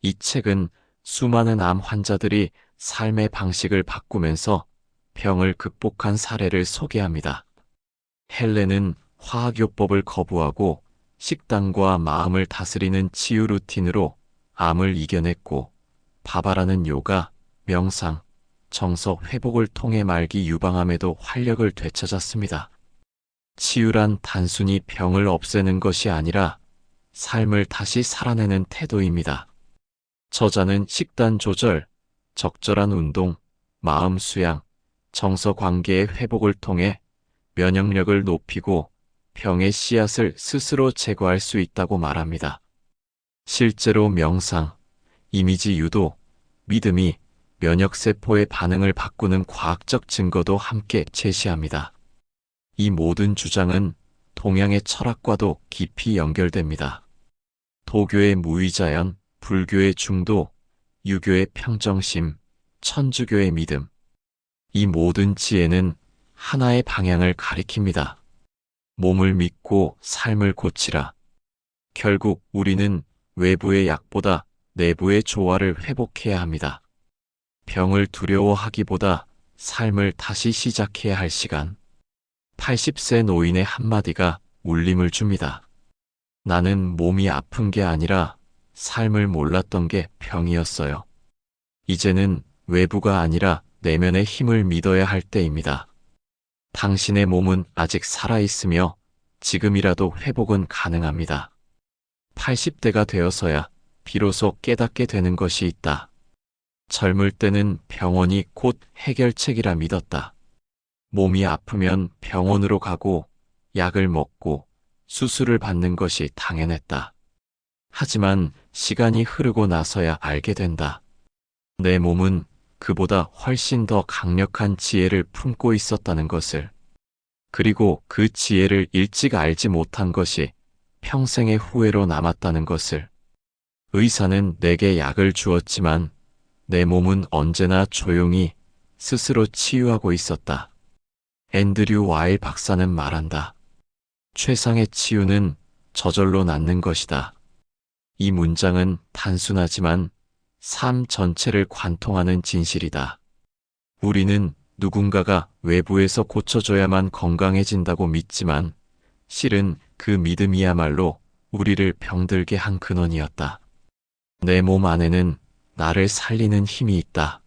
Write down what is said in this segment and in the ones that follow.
이 책은 수많은 암 환자들이 삶의 방식을 바꾸면서 병을 극복한 사례를 소개합니다. 헬렌은 화학요법을 거부하고 식단과 마음을 다스리는 치유 루틴으로 암을 이겨냈고, 바바라는 요가, 명상, 정서 회복을 통해 말기 유방암에도 활력을 되찾았습니다. 치유란 단순히 병을 없애는 것이 아니라 삶을 다시 살아내는 태도입니다. 저자는 식단 조절, 적절한 운동, 마음 수양, 정서 관계의 회복을 통해 면역력을 높이고 병의 씨앗을 스스로 제거할 수 있다고 말합니다. 실제로 명상, 이미지 유도, 믿음이 면역세포의 반응을 바꾸는 과학적 증거도 함께 제시합니다. 이 모든 주장은 동양의 철학과도 깊이 연결됩니다. 도교의 무의자연, 불교의 중도, 유교의 평정심, 천주교의 믿음. 이 모든 지혜는 하나의 방향을 가리킵니다. 몸을 믿고 삶을 고치라. 결국 우리는 외부의 약보다 내부의 조화를 회복해야 합니다. 병을 두려워하기보다 삶을 다시 시작해야 할 시간. 80세 노인의 한마디가 울림을 줍니다. 나는 몸이 아픈 게 아니라 삶을 몰랐던 게 병이었어요. 이제는 외부가 아니라 내면의 힘을 믿어야 할 때입니다. 당신의 몸은 아직 살아있으며 지금이라도 회복은 가능합니다. 80대가 되어서야 비로소 깨닫게 되는 것이 있다. 젊을 때는 병원이 곧 해결책이라 믿었다. 몸이 아프면 병원으로 가고 약을 먹고 수술을 받는 것이 당연했다. 하지만 시간이 흐르고 나서야 알게 된다. 내 몸은 그보다 훨씬 더 강력한 지혜를 품고 있었다는 것을. 그리고 그 지혜를 일찍 알지 못한 것이 평생의 후회로 남았다는 것을. 의사는 내게 약을 주었지만 내 몸은 언제나 조용히 스스로 치유하고 있었다. 앤드류 와일 박사는 말한다. 최상의 치유는 저절로 낫는 것이다. 이 문장은 단순하지만 삶 전체를 관통하는 진실이다. 우리는 누군가가 외부에서 고쳐줘야만 건강해진다고 믿지만 실은 그 믿음이야말로 우리를 병들게 한 근원이었다. 내 몸 안에는 나를 살리는 힘이 있다.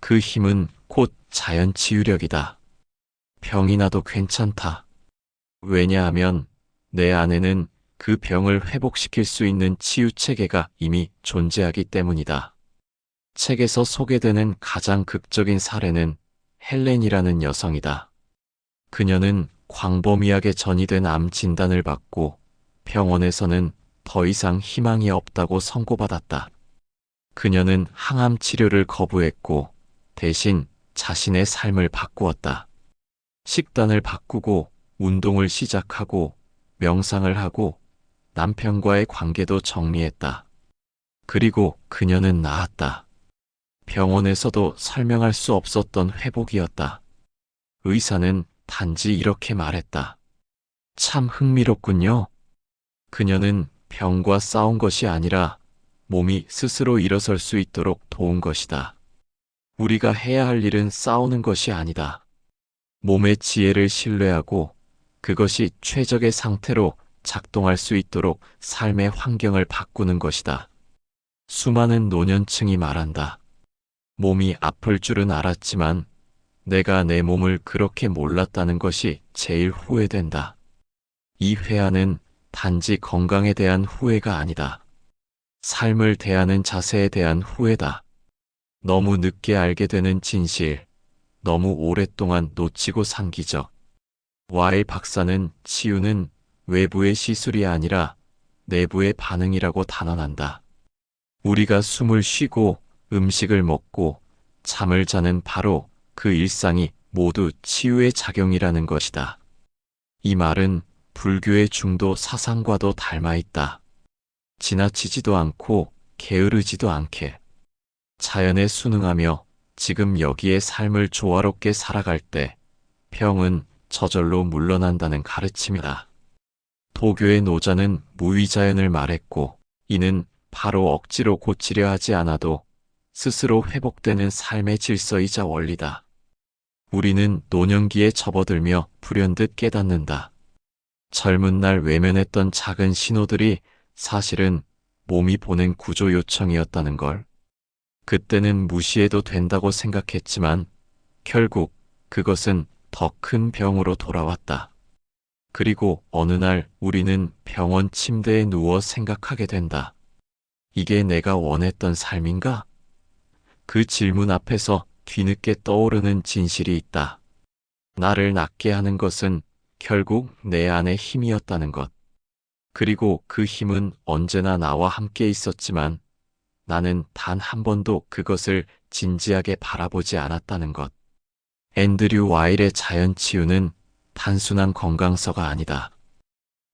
그 힘은 곧 자연 치유력이다. 병이 나도 괜찮다. 왜냐하면 내 안에는 그 병을 회복시킬 수 있는 치유 체계가 이미 존재하기 때문이다. 책에서 소개되는 가장 극적인 사례는 헬렌이라는 여성이다. 그녀는 광범위하게 전이된 암 진단을 받고 병원에서는 더 이상 희망이 없다고 선고받았다. 그녀는 항암 치료를 거부했고 대신 자신의 삶을 바꾸었다. 식단을 바꾸고 운동을 시작하고 명상을 하고 남편과의 관계도 정리했다. 그리고 그녀는 나았다. 병원에서도 설명할 수 없었던 회복이었다. 의사는 단지 이렇게 말했다. 참 흥미롭군요. 그녀는 병과 싸운 것이 아니라 몸이 스스로 일어설 수 있도록 도운 것이다. 우리가 해야 할 일은 싸우는 것이 아니다. 몸의 지혜를 신뢰하고 그것이 최적의 상태로 작동할 수 있도록 삶의 환경을 바꾸는 것이다. 수많은 노년층이 말한다. 몸이 아플 줄은 알았지만 내가 내 몸을 그렇게 몰랐다는 것이 제일 후회된다. 이 회한은 단지 건강에 대한 후회가 아니다. 삶을 대하는 자세에 대한 후회다. 너무 늦게 알게 되는 진실, 너무 오랫동안 놓치고 산 기적. 와일 박사는 치유는 외부의 시술이 아니라 내부의 반응이라고 단언한다. 우리가 숨을 쉬고 음식을 먹고 잠을 자는 바로 그 일상이 모두 치유의 작용이라는 것이다. 이 말은 불교의 중도 사상과도 닮아 있다. 지나치지도 않고 게으르지도 않게 자연에 순응하며 지금 여기에 삶을 조화롭게 살아갈 때 병은 저절로 물러난다는 가르침이다. 도교의 노자는 무위자연을 말했고 이는 바로 억지로 고치려 하지 않아도 스스로 회복되는 삶의 질서이자 원리다. 우리는 노년기에 접어들며 불현듯 깨닫는다. 젊은 날 외면했던 작은 신호들이 사실은 몸이 보낸 구조 요청이었다는 걸. 그때는 무시해도 된다고 생각했지만 결국 그것은 더 큰 병으로 돌아왔다. 그리고 어느 날 우리는 병원 침대에 누워 생각하게 된다. 이게 내가 원했던 삶인가? 그 질문 앞에서 뒤늦게 떠오르는 진실이 있다. 나를 낫게 하는 것은 결국 내 안의 힘이었다는 것. 그리고 그 힘은 언제나 나와 함께 있었지만 나는 단 한 번도 그것을 진지하게 바라보지 않았다는 것. 앤드류 와일의 자연치유는 단순한 건강서가 아니다.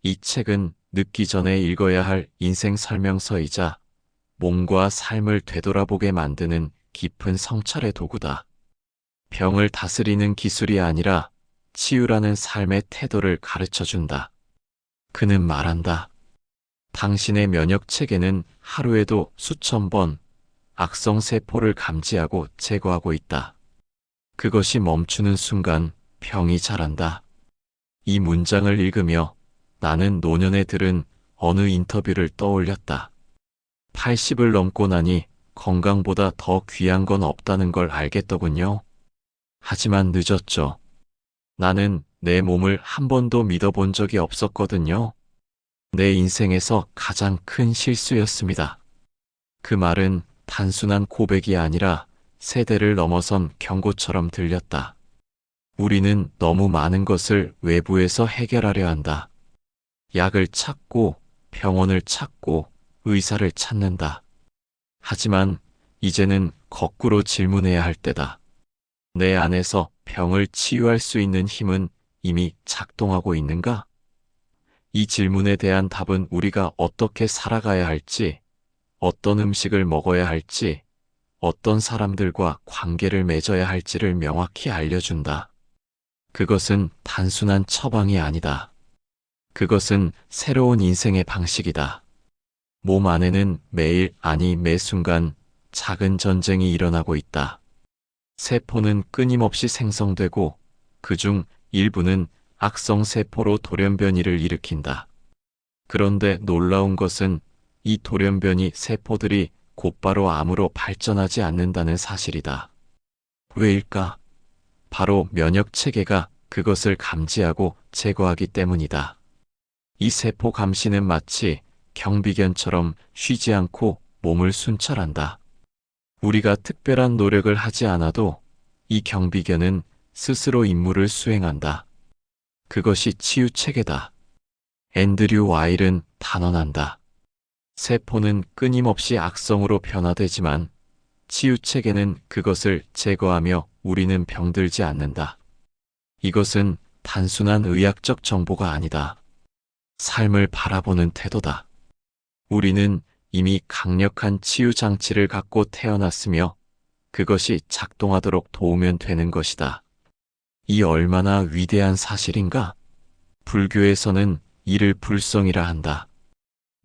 이 책은 늙기 전에 읽어야 할 인생 설명서이자 몸과 삶을 되돌아보게 만드는 깊은 성찰의 도구다. 병을 다스리는 기술이 아니라 치유라는 삶의 태도를 가르쳐준다. 그는 말한다. 당신의 면역체계는 하루에도 수천 번 악성세포를 감지하고 제거하고 있다. 그것이 멈추는 순간 병이 자란다. 이 문장을 읽으며 나는 노년에 들은 어느 인터뷰를 떠올렸다. 80을 넘고 나니 건강보다 더 귀한 건 없다는 걸 알겠더군요. 하지만 늦었죠. 나는 내 몸을 한 번도 믿어본 적이 없었거든요. 내 인생에서 가장 큰 실수였습니다. 그 말은 단순한 고백이 아니라 세대를 넘어선 경고처럼 들렸다. 우리는 너무 많은 것을 외부에서 해결하려 한다. 약을 찾고 병원을 찾고 의사를 찾는다. 하지만 이제는 거꾸로 질문해야 할 때다. 내 안에서 병을 치유할 수 있는 힘은 이미 작동하고 있는가? 이 질문에 대한 답은 우리가 어떻게 살아가야 할지, 어떤 음식을 먹어야 할지, 어떤 사람들과 관계를 맺어야 할지를 명확히 알려준다. 그것은 단순한 처방이 아니다. 그것은 새로운 인생의 방식이다. 몸 안에는 매일 아니 매 순간 작은 전쟁이 일어나고 있다. 세포는 끊임없이 생성되고 그중 일부는 악성세포로 돌연변이를 일으킨다. 그런데 놀라운 것은 이 돌연변이 세포들이 곧바로 암으로 발전하지 않는다는 사실이다. 왜일까? 바로 면역체계가 그것을 감지하고 제거하기 때문이다. 이 세포 감시는 마치 경비견처럼 쉬지 않고 몸을 순찰한다. 우리가 특별한 노력을 하지 않아도 이 경비견은 스스로 임무를 수행한다. 그것이 치유체계다. 앤드류 와일은 단언한다. 세포는 끊임없이 악성으로 변화되지만 치유체계는 그것을 제거하며 우리는 병들지 않는다. 이것은 단순한 의학적 정보가 아니다. 삶을 바라보는 태도다. 우리는 이미 강력한 치유 장치를 갖고 태어났으며 그것이 작동하도록 도우면 되는 것이다. 이 얼마나 위대한 사실인가? 불교에서는 이를 불성이라 한다.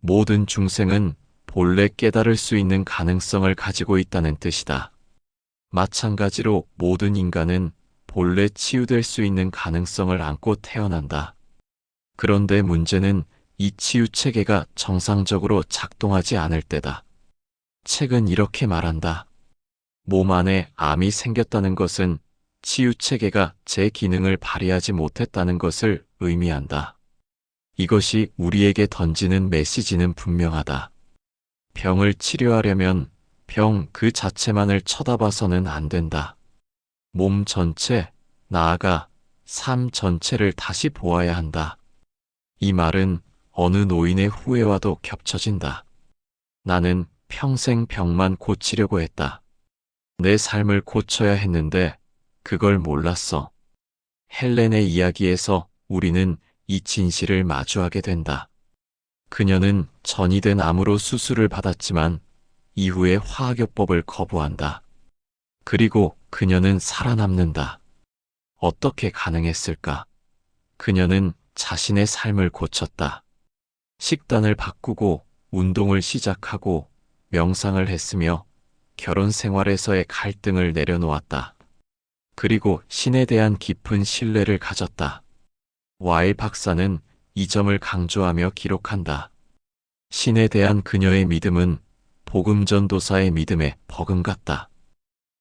모든 중생은 본래 깨달을 수 있는 가능성을 가지고 있다는 뜻이다. 마찬가지로 모든 인간은 본래 치유될 수 있는 가능성을 안고 태어난다. 그런데 문제는 이 치유체계가 정상적으로 작동하지 않을 때다. 책은 이렇게 말한다. 몸 안에 암이 생겼다는 것은 치유체계가 제 기능을 발휘하지 못했다는 것을 의미한다. 이것이 우리에게 던지는 메시지는 분명하다. 병을 치료하려면 병 그 자체만을 쳐다봐서는 안 된다. 몸 전체, 나아가 삶 전체를 다시 보아야 한다. 이 말은 어느 노인의 후회와도 겹쳐진다. 나는 평생 병만 고치려고 했다. 내 삶을 고쳐야 했는데 그걸 몰랐어. 헬렌의 이야기에서 우리는 이 진실을 마주하게 된다. 그녀는 전이된 암으로 수술을 받았지만 이후에 화학요법을 거부한다. 그리고 그녀는 살아남는다. 어떻게 가능했을까? 그녀는 자신의 삶을 고쳤다. 식단을 바꾸고 운동을 시작하고 명상을 했으며 결혼 생활에서의 갈등을 내려놓았다. 그리고 신에 대한 깊은 신뢰를 가졌다. 와일 박사는 이 점을 강조하며 기록한다. 신에 대한 그녀의 믿음은 복음 전도사의 믿음에 버금갔다.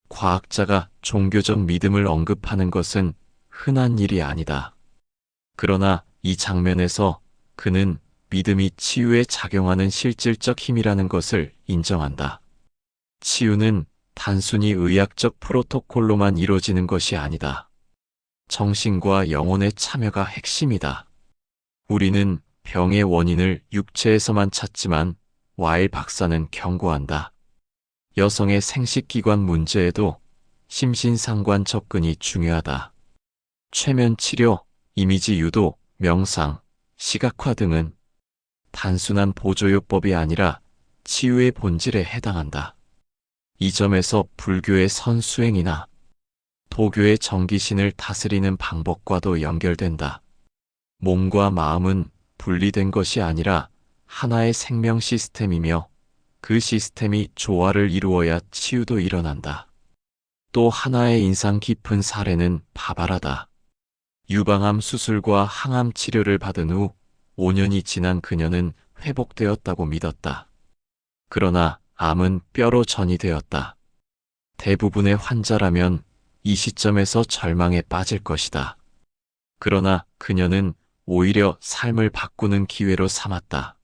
과학자가 종교적 믿음을 언급하는 것은 흔한 일이 아니다. 그러나 이 장면에서 그는 믿음이 치유에 작용하는 실질적 힘이라는 것을 인정한다. 치유는 단순히 의학적 프로토콜로만 이루어지는 것이 아니다. 정신과 영혼의 참여가 핵심이다. 우리는 병의 원인을 육체에서만 찾지만 와일 박사는 경고한다. 여성의 생식기관 문제에도 심신상관 접근이 중요하다. 최면 치료, 이미지 유도, 명상, 시각화 등은 단순한 보조요법이 아니라 치유의 본질에 해당한다. 이 점에서 불교의 선수행이나 도교의 정기신을 다스리는 방법과도 연결된다. 몸과 마음은 분리된 것이 아니라 하나의 생명 시스템이며 그 시스템이 조화를 이루어야 치유도 일어난다. 또 하나의 인상 깊은 사례는 바바라다. 유방암 수술과 항암 치료를 받은 후 5년이 지난 그녀는 회복되었다고 믿었다. 그러나 암은 뼈로 전이되었다. 대부분의 환자라면 이 시점에서 절망에 빠질 것이다. 그러나 그녀는 오히려 삶을 바꾸는 기회로 삼았다.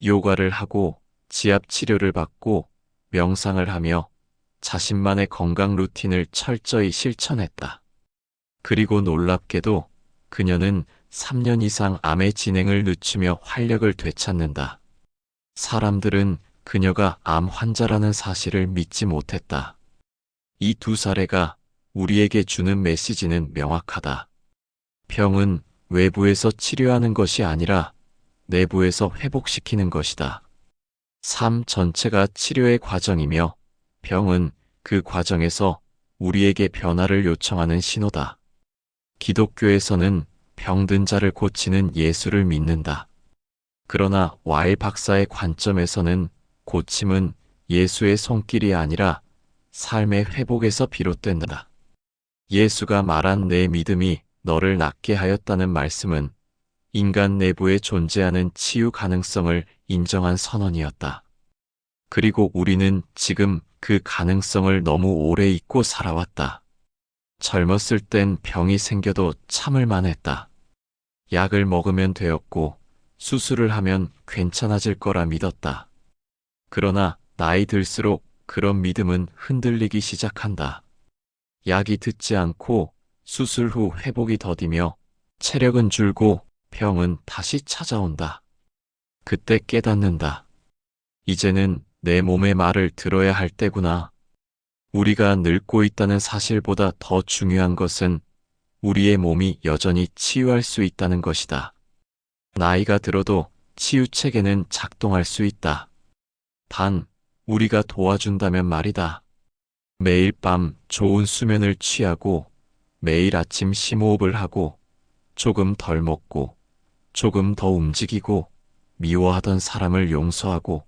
요가를 하고 지압 치료를 받고 명상을 하며 자신만의 건강 루틴을 철저히 실천했다. 그리고 놀랍게도 그녀는 3년 이상 암의 진행을 늦추며 활력을 되찾는다. 사람들은 그녀가 암 환자라는 사실을 믿지 못했다. 이 두 사례가 우리에게 주는 메시지는 명확하다. 병은 외부에서 치료하는 것이 아니라 내부에서 회복시키는 것이다. 삶 전체가 치료의 과정이며 병은 그 과정에서 우리에게 변화를 요청하는 신호다. 기독교에서는 병든 자를 고치는 예수를 믿는다. 그러나 와일 박사의 관점에서는 고침은 예수의 손길이 아니라 삶의 회복에서 비롯된다. 예수가 말한 내 믿음이 너를 낫게 하였다는 말씀은 인간 내부에 존재하는 치유 가능성을 인정한 선언이었다. 그리고 우리는 지금 그 가능성을 너무 오래 잊고 살아왔다. 젊었을 땐 병이 생겨도 참을 만했다. 약을 먹으면 되었고 수술을 하면 괜찮아질 거라 믿었다. 그러나 나이 들수록 그런 믿음은 흔들리기 시작한다. 약이 듣지 않고 수술 후 회복이 더디며 체력은 줄고 병은 다시 찾아온다. 그때 깨닫는다. 이제는 내 몸의 말을 들어야 할 때구나. 우리가 늙고 있다는 사실보다 더 중요한 것은 우리의 몸이 여전히 치유할 수 있다는 것이다. 나이가 들어도 치유 체계는 작동할 수 있다. 단, 우리가 도와준다면 말이다. 매일 밤 좋은 수면을 취하고 매일 아침 심호흡을 하고 조금 덜 먹고 조금 더 움직이고 미워하던 사람을 용서하고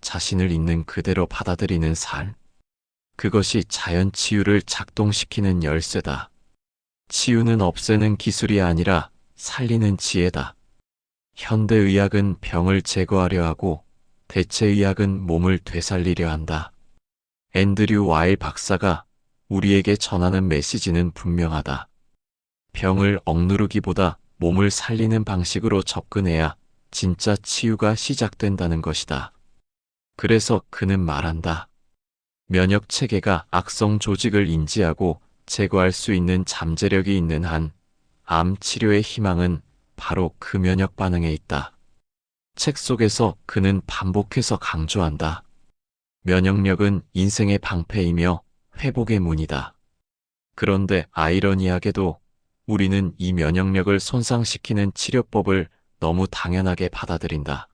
자신을 있는 그대로 받아들이는 삶. 그것이 자연 치유를 작동시키는 열쇠다. 치유는 없애는 기술이 아니라 살리는 지혜다. 현대의학은 병을 제거하려 하고 대체의학은 몸을 되살리려 한다. 앤드류 와일 박사가 우리에게 전하는 메시지는 분명하다. 병을 억누르기보다 몸을 살리는 방식으로 접근해야 진짜 치유가 시작된다는 것이다. 그래서 그는 말한다. 면역 체계가 악성 조직을 인지하고 제거할 수 있는 잠재력이 있는 한, 암 치료의 희망은 바로 그 면역 반응에 있다. 책 속에서 그는 반복해서 강조한다. 면역력은 인생의 방패이며 회복의 문이다. 그런데 아이러니하게도 우리는 이 면역력을 손상시키는 치료법을 너무 당연하게 받아들인다.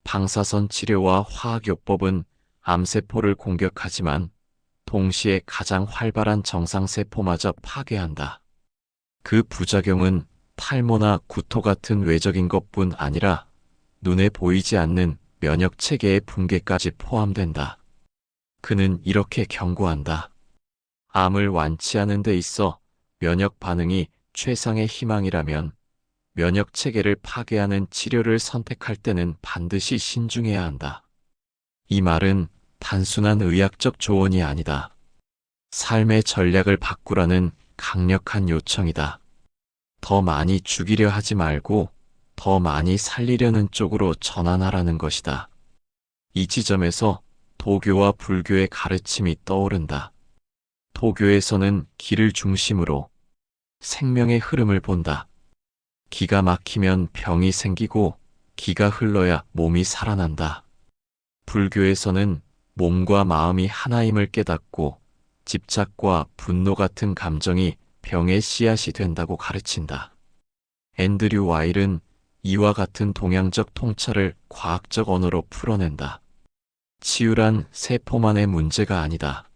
방사선 치료와 화학요법은 암세포를 공격하지만 동시에 가장 활발한 정상세포마저 파괴한다. 그 부작용은 탈모나 구토 같은 외적인 것뿐 아니라 눈에 보이지 않는 면역 체계의 붕괴까지 포함된다. 그는 이렇게 경고한다. 암을 완치하는 데 있어 면역 반응이 최상의 희망이라면 면역 체계를 파괴하는 치료를 선택할 때는 반드시 신중해야 한다. 이 말은 단순한 의학적 조언이 아니다. 삶의 전략을 바꾸라는 강력한 요청이다. 더 많이 죽이려 하지 말고 더 많이 살리려는 쪽으로 전환하라는 것이다. 이 지점에서 도교와 불교의 가르침이 떠오른다. 도교에서는 기를 중심으로 생명의 흐름을 본다. 기가 막히면 병이 생기고 기가 흘러야 몸이 살아난다. 불교에서는 몸과 마음이 하나임을 깨닫고 집착과 분노 같은 감정이 병의 씨앗이 된다고 가르친다. 앤드류 와일은 이와 같은 동양적 통찰을 과학적 언어로 풀어낸다. 치유란 세포만의 문제가 아니다.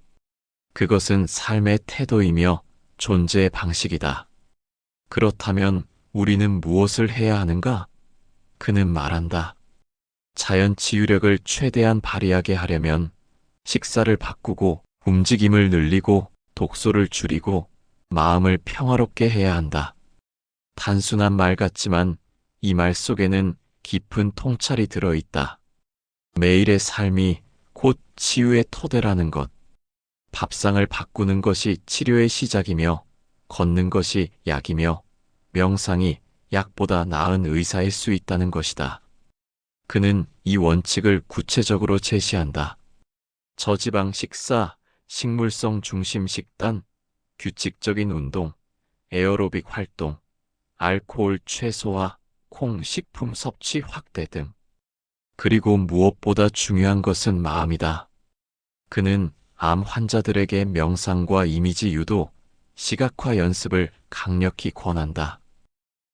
그것은 삶의 태도이며 존재의 방식이다. 그렇다면 우리는 무엇을 해야 하는가? 그는 말한다. 자연 치유력을 최대한 발휘하게 하려면 식사를 바꾸고 움직임을 늘리고 독소를 줄이고 마음을 평화롭게 해야 한다. 단순한 말 같지만 이 말 속에는 깊은 통찰이 들어있다. 매일의 삶이 곧 치유의 토대라는 것. 밥상을 바꾸는 것이 치료의 시작이며 걷는 것이 약이며 명상이 약보다 나은 의사일 수 있다는 것이다. 그는 이 원칙을 구체적으로 제시한다. 저지방 식사, 식물성 중심 식단, 규칙적인 운동, 에어로빅 활동, 알코올 최소화, 콩 식품 섭취 확대 등. 그리고 무엇보다 중요한 것은 마음이다. 그는 암 환자들에게 명상과 이미지 유도, 시각화 연습을 강력히 권한다.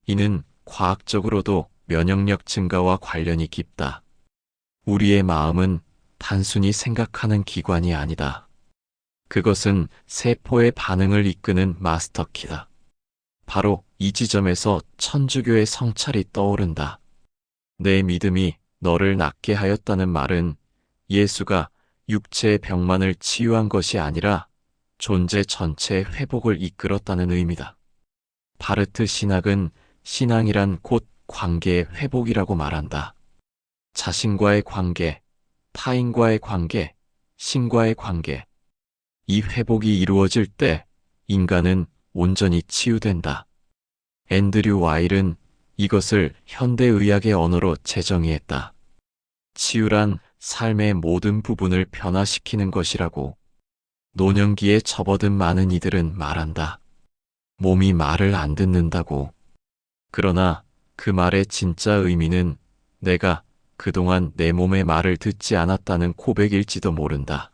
이는 과학적으로도 면역력 증가와 관련이 깊다. 우리의 마음은 단순히 생각하는 기관이 아니다. 그것은 세포의 반응을 이끄는 마스터키다. 바로 이 지점에서 천주교의 성찰이 떠오른다. 내 믿음이 너를 낫게 하였다는 말은 예수가 육체의 병만을 치유한 것이 아니라 존재 전체의 회복을 이끌었다는 의미다. 바르트 신학은 신앙이란 곧 관계의 회복이라고 말한다. 자신과의 관계, 타인과의 관계, 신과의 관계. 이 회복이 이루어질 때 인간은 온전히 치유된다. 앤드류 와일은 이것을 현대의학의 언어로 재정의했다. 치유란 삶의 모든 부분을 변화시키는 것이라고. 노년기에 접어든 많은 이들은 말한다. 몸이 말을 안 듣는다고. 그러나 그 말의 진짜 의미는 내가 그동안 내 몸의 말을 듣지 않았다는 고백일지도 모른다.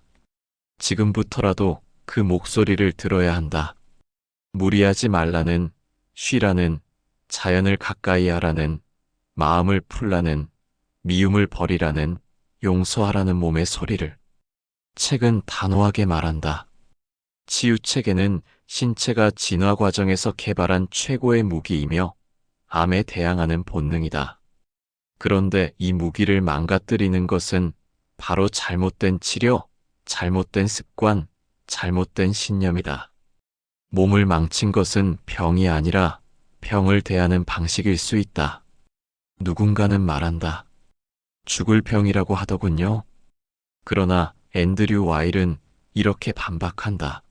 지금부터라도 그 목소리를 들어야 한다. 무리하지 말라는, 쉬라는, 자연을 가까이 하라는, 마음을 풀라는, 미움을 버리라는, 용서하라는 몸의 소리를. 책은 단호하게 말한다. 치유체계는 신체가 진화 과정에서 개발한 최고의 무기이며 암에 대항하는 본능이다. 그런데 이 무기를 망가뜨리는 것은 바로 잘못된 치료, 잘못된 습관, 잘못된 신념이다. 몸을 망친 것은 병이 아니라 병을 대하는 방식일 수 있다. 누군가는 말한다. 죽을 병이라고 하더군요. 그러나 앤드류 와일은 이렇게 반박한다.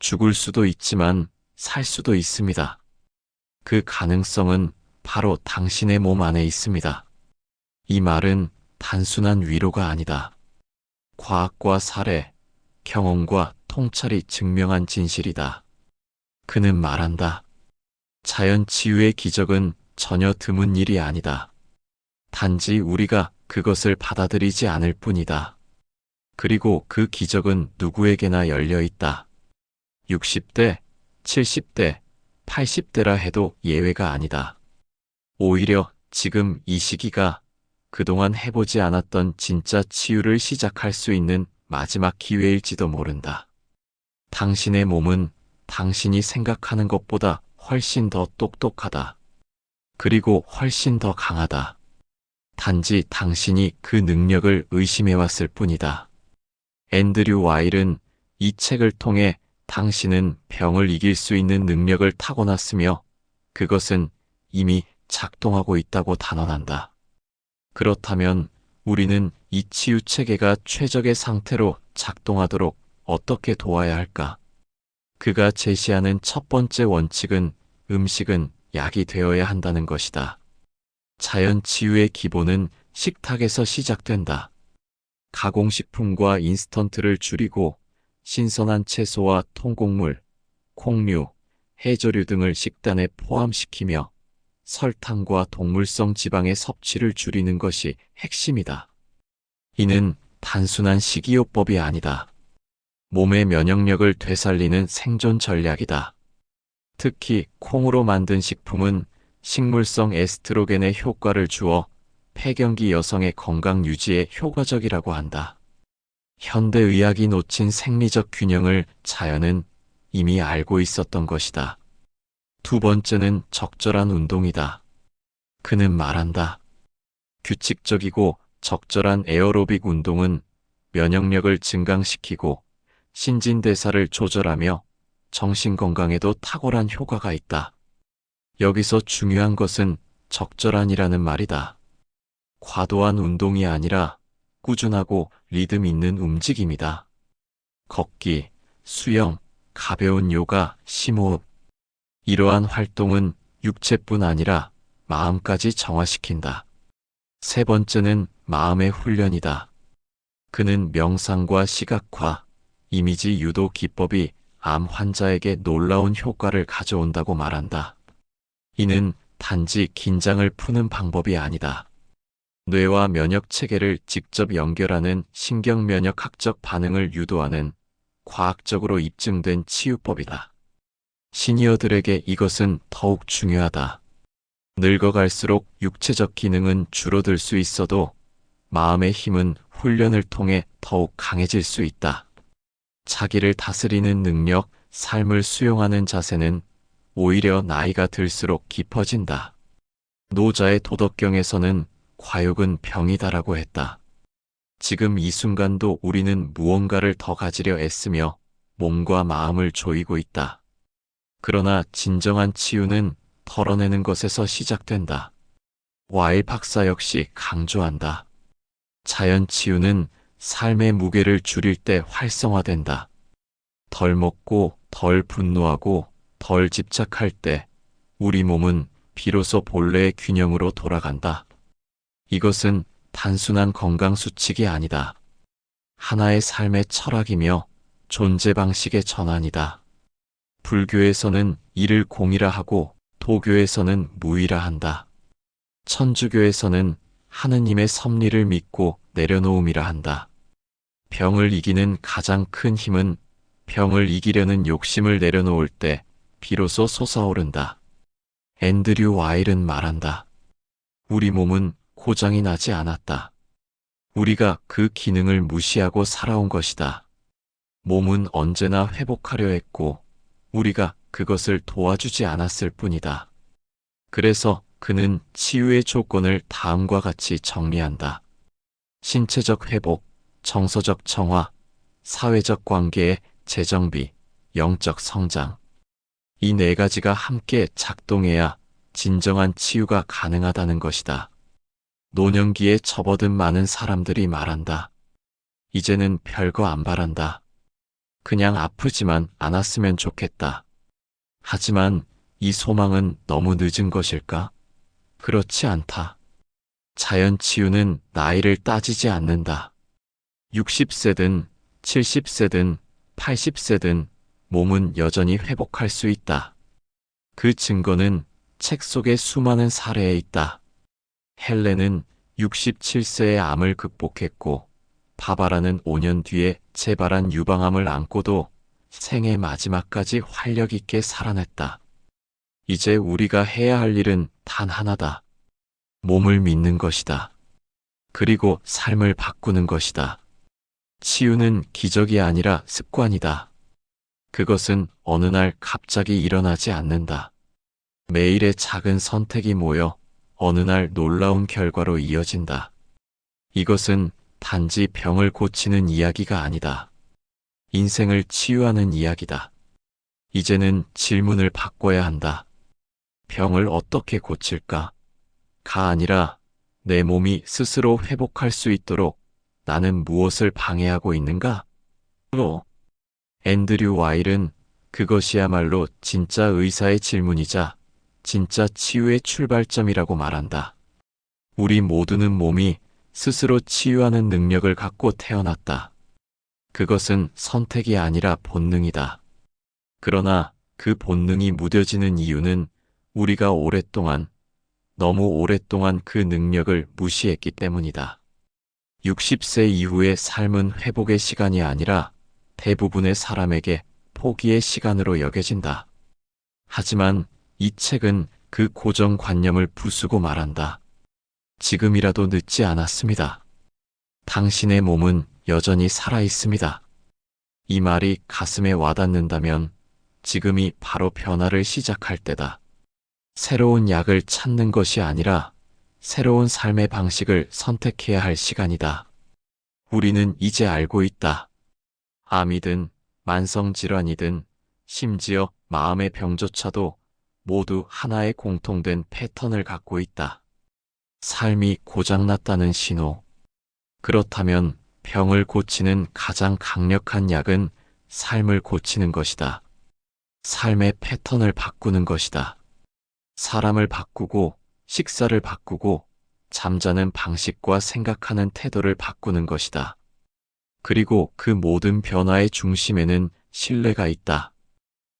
죽을 수도 있지만 살 수도 있습니다. 그 가능성은 바로 당신의 몸 안에 있습니다. 이 말은 단순한 위로가 아니다. 과학과 사례, 경험과 통찰이 증명한 진실이다. 그는 말한다. 자연 치유의 기적은 전혀 드문 일이 아니다. 단지 우리가 그것을 받아들이지 않을 뿐이다. 그리고 그 기적은 누구에게나 열려 있다. 60대, 70대, 80대라 해도 예외가 아니다. 오히려 지금 이 시기가 그동안 해보지 않았던 진짜 치유를 시작할 수 있는 마지막 기회일지도 모른다. 당신의 몸은 당신이 생각하는 것보다 훨씬 더 똑똑하다. 그리고 훨씬 더 강하다. 단지 당신이 그 능력을 의심해왔을 뿐이다. 앤드류 와일은 이 책을 통해 당신은 병을 이길 수 있는 능력을 타고났으며 그것은 이미 작동하고 있다고 단언한다. 그렇다면 우리는 이 치유 체계가 최적의 상태로 작동하도록 어떻게 도와야 할까? 그가 제시하는 첫 번째 원칙은 음식은 약이 되어야 한다는 것이다. 자연 치유의 기본은 식탁에서 시작된다. 가공식품과 인스턴트를 줄이고 신선한 채소와 통곡물, 콩류, 해조류 등을 식단에 포함시키며 설탕과 동물성 지방의 섭취를 줄이는 것이 핵심이다. 이는 단순한 식이요법이 아니다. 몸의 면역력을 되살리는 생존 전략이다. 특히 콩으로 만든 식품은 식물성 에스트로겐의 효과를 주어 폐경기 여성의 건강 유지에 효과적이라고 한다. 현대의학이 놓친 생리적 균형을 자연은 이미 알고 있었던 것이다. 두 번째는 적절한 운동이다. 그는 말한다. 규칙적이고 적절한 에어로빅 운동은 면역력을 증강시키고 신진대사를 조절하며 정신건강에도 탁월한 효과가 있다. 여기서 중요한 것은 적절한이라는 말이다. 과도한 운동이 아니라 꾸준하고 리듬 있는 움직임이다. 걷기, 수영, 가벼운 요가, 심호흡. 이러한 활동은 육체뿐 아니라 마음까지 정화시킨다. 세 번째는 마음의 훈련이다. 그는 명상과 시각화, 이미지 유도 기법이 암 환자에게 놀라운 효과를 가져온다고 말한다. 이는 단지 긴장을 푸는 방법이 아니다. 뇌와 면역 체계를 직접 연결하는 신경면역학적 반응을 유도하는 과학적으로 입증된 치유법이다. 시니어들에게 이것은 더욱 중요하다. 늙어갈수록 육체적 기능은 줄어들 수 있어도 마음의 힘은 훈련을 통해 더욱 강해질 수 있다. 자기를 다스리는 능력, 삶을 수용하는 자세는 오히려 나이가 들수록 깊어진다. 노자의 도덕경에서는 과욕은 병이다라고 했다. 지금 이 순간도 우리는 무언가를 더 가지려 애쓰며 몸과 마음을 조이고 있다. 그러나 진정한 치유는 털어내는 것에서 시작된다. 와일 박사 역시 강조한다. 자연 치유는 삶의 무게를 줄일 때 활성화된다. 덜 먹고 덜 분노하고 덜 집착할 때 우리 몸은 비로소 본래의 균형으로 돌아간다. 이것은 단순한 건강 수칙이 아니다. 하나의 삶의 철학이며 존재 방식의 전환이다. 불교에서는 이를 공이라 하고 도교에서는 무이라 한다. 천주교에서는 하느님의 섭리를 믿고 내려놓음이라 한다. 병을 이기는 가장 큰 힘은 병을 이기려는 욕심을 내려놓을 때 비로소 솟아오른다. 앤드류 와일은 말한다. 우리 몸은 고장이 나지 않았다. 우리가 그 기능을 무시하고 살아온 것이다. 몸은 언제나 회복하려 했고 우리가 그것을 도와주지 않았을 뿐이다. 그래서 그는 치유의 조건을 다음과 같이 정리한다. 신체적 회복, 정서적 정화, 사회적 관계의 재정비, 영적 성장. 이 네 가지가 함께 작동해야 진정한 치유가 가능하다는 것이다. 노년기에 접어든 많은 사람들이 말한다. 이제는 별거 안 바란다. 그냥 아프지만 않았으면 좋겠다. 하지만 이 소망은 너무 늦은 것일까? 그렇지 않다. 자연 치유는 나이를 따지지 않는다. 60세든 70세든 80세든 몸은 여전히 회복할 수 있다. 그 증거는 책 속의 수많은 사례에 있다. 헬렌은 67세의 암을 극복했고 바바라는 5년 뒤에 재발한 유방암을 안고도 생애 마지막까지 활력 있게 살아냈다. 이제 우리가 해야 할 일은 단 하나다. 몸을 믿는 것이다. 그리고 삶을 바꾸는 것이다. 치유는 기적이 아니라 습관이다. 그것은 어느 날 갑자기 일어나지 않는다. 매일의 작은 선택이 모여 어느 날 놀라운 결과로 이어진다. 이것은 단지 병을 고치는 이야기가 아니다. 인생을 치유하는 이야기다. 이제는 질문을 바꿔야 한다. 병을 어떻게 고칠까? 가 아니라 내 몸이 스스로 회복할 수 있도록 나는 무엇을 방해하고 있는가? 로. 앤드류 와일은 그것이야말로 진짜 의사의 질문이자 진짜 치유의 출발점이라고 말한다. 우리 모두는 몸이 스스로 치유하는 능력을 갖고 태어났다. 그것은 선택이 아니라 본능이다. 그러나 그 본능이 무뎌지는 이유는 우리가 너무 오랫동안 그 능력을 무시했기 때문이다. 60세 이후의 삶은 회복의 시간이 아니라 대부분의 사람에게 포기의 시간으로 여겨진다. 하지만 이 책은 그 고정관념을 부수고 말한다. 지금이라도 늦지 않았습니다. 당신의 몸은 여전히 살아 있습니다. 이 말이 가슴에 와닿는다면 지금이 바로 변화를 시작할 때다. 새로운 약을 찾는 것이 아니라 새로운 삶의 방식을 선택해야 할 시간이다. 우리는 이제 알고 있다. 암이든 만성질환이든 심지어 마음의 병조차도 모두 하나의 공통된 패턴을 갖고 있다. 삶이 고장났다는 신호. 그렇다면 병을 고치는 가장 강력한 약은 삶을 고치는 것이다. 삶의 패턴을 바꾸는 것이다. 사람을 바꾸고, 식사를 바꾸고, 잠자는 방식과 생각하는 태도를 바꾸는 것이다. 그리고 그 모든 변화의 중심에는 신뢰가 있다.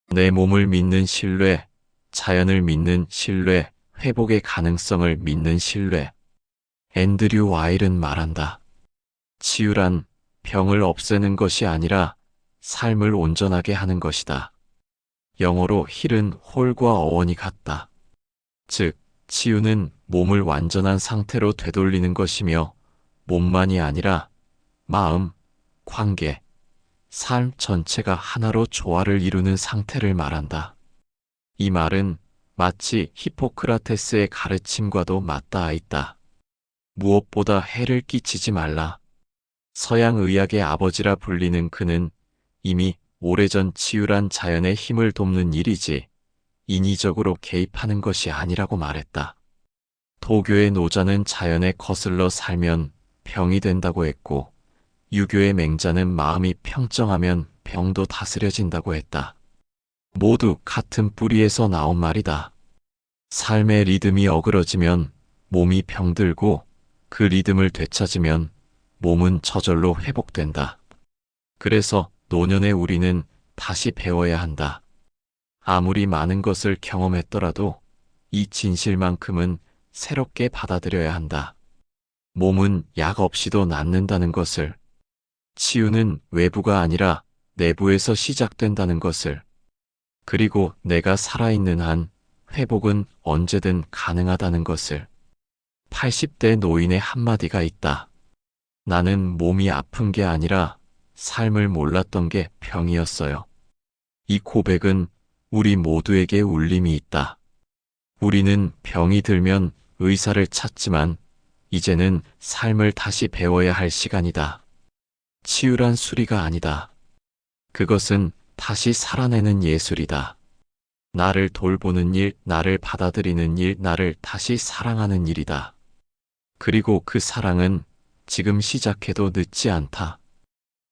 내 몸을 믿는 신뢰, 자연을 믿는 신뢰, 회복의 가능성을 믿는 신뢰. 앤드류 와일은 말한다. 치유란 병을 없애는 것이 아니라 삶을 온전하게 하는 것이다. 영어로 힐은 홀과 어원이 같다. 즉, 치유는 몸을 완전한 상태로 되돌리는 것이며 몸만이 아니라 마음, 관계, 삶 전체가 하나로 조화를 이루는 상태를 말한다. 이 말은 마치 히포크라테스의 가르침과도 맞닿아 있다. 무엇보다 해를 끼치지 말라. 서양 의학의 아버지라 불리는 그는 이미 오래전 치유란 자연의 힘을 돕는 일이지 인위적으로 개입하는 것이 아니라고 말했다. 도교의 노자는 자연에 거슬러 살면 병이 된다고 했고 유교의 맹자는 마음이 평정하면 병도 다스려진다고 했다. 모두 같은 뿌리에서 나온 말이다. 삶의 리듬이 어그러지면 몸이 병들고 그 리듬을 되찾으면 몸은 저절로 회복된다. 그래서 노년의 우리는 다시 배워야 한다. 아무리 많은 것을 경험했더라도 이 진실만큼은 새롭게 받아들여야 한다. 몸은 약 없이도 낫는다는 것을, 치유는 외부가 아니라 내부에서 시작된다는 것을, 그리고 내가 살아있는 한 회복은 언제든 가능하다는 것을. 80대 노인의 한마디가 있다. 나는 몸이 아픈 게 아니라 삶을 몰랐던 게 병이었어요. 이 고백은 우리 모두에게 울림이 있다. 우리는 병이 들면 의사를 찾지만 이제는 삶을 다시 배워야 할 시간이다. 치유란 수리가 아니다. 그것은 다시 살아내는 예술이다. 나를 돌보는 일, 나를 받아들이는 일, 나를 다시 사랑하는 일이다. 그리고 그 사랑은 지금 시작해도 늦지 않다.